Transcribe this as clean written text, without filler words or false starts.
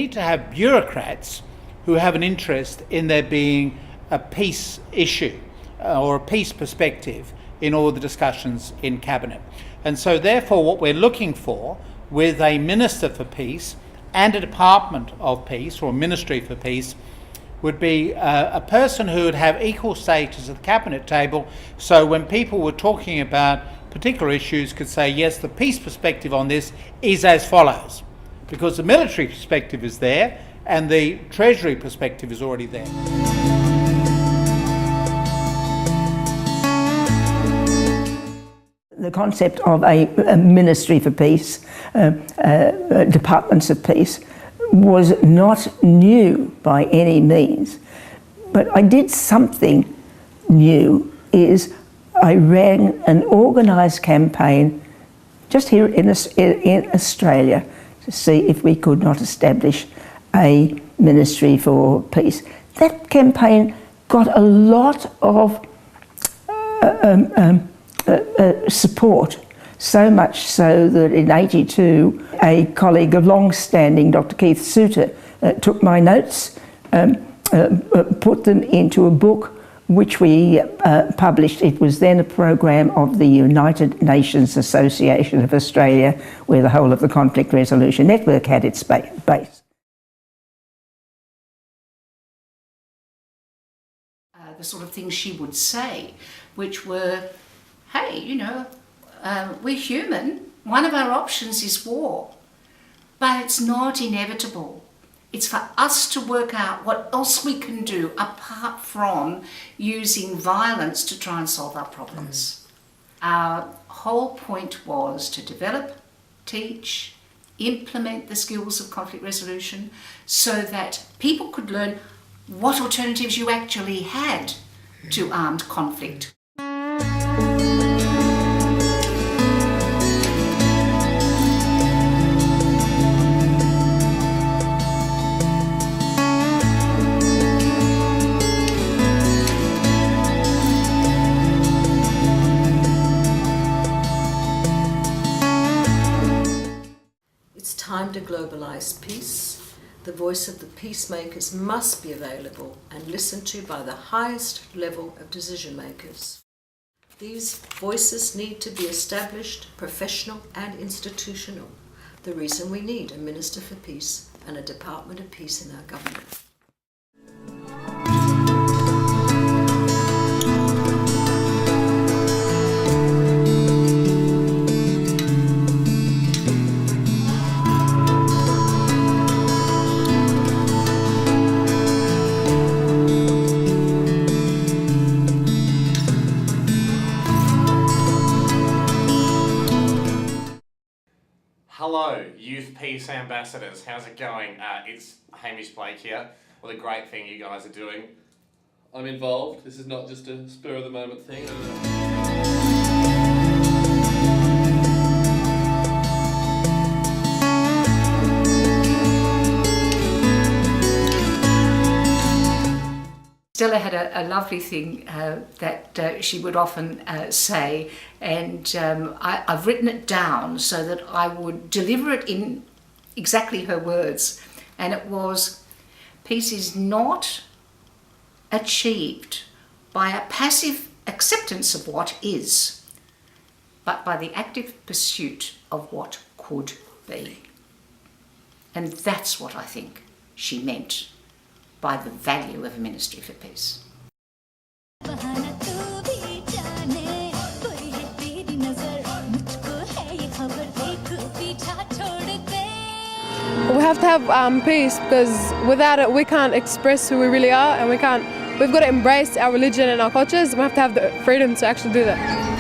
need to have bureaucrats who have an interest in there being a peace issue or a peace perspective in all the discussions in Cabinet. And so therefore what we're looking for with a Minister for Peace and a Department of Peace or a Ministry for Peace would be a person who would have equal status at the Cabinet table, so when people were talking about particular issues could say, yes, the peace perspective on this is as follows, because the military perspective is there and the Treasury perspective is already there. The concept of a Ministry for Peace, Departments of Peace, was not new by any means. But I did something new, is I ran an organised campaign just here in Australia to see if we could not establish a Ministry for Peace. That campaign got a lot of support, so much so that in '82 a colleague of long-standing, Dr. Keith Suter, took my notes, put them into a book which we published. It was then a program of the United Nations Association of Australia, where the whole of the Conflict Resolution Network had its base. The sort of things she would say, which were, hey, you know, we're human. One of our options is war, but it's not inevitable. It's for us to work out what else we can do apart from using violence to try and solve our problems. Our whole point was to develop, teach, implement the skills of conflict resolution so that people could learn what alternatives you actually had to armed conflict. It's time to globalise peace. The voice of the peacemakers must be available and listened to by the highest level of decision makers. These voices need to be established, professional and institutional. The reason we need a Minister for Peace and a Department of Peace in our government. Hello, Youth Peace Ambassadors. How's it going? It's Hamish Blake here. What a great thing you guys are doing. I'm involved. This is not just a spur of the moment thing. Stella had a lovely thing that she would often say, and I've written it down so that I would deliver it in exactly her words. And it was, peace is not achieved by a passive acceptance of what is, but by the active pursuit of what could be. And that's what I think she meant by the value of a Ministry for Peace. We have to have peace, because without it we can't express who we really are, and we've got to embrace our religion and our cultures. We have to have the freedom to actually do that.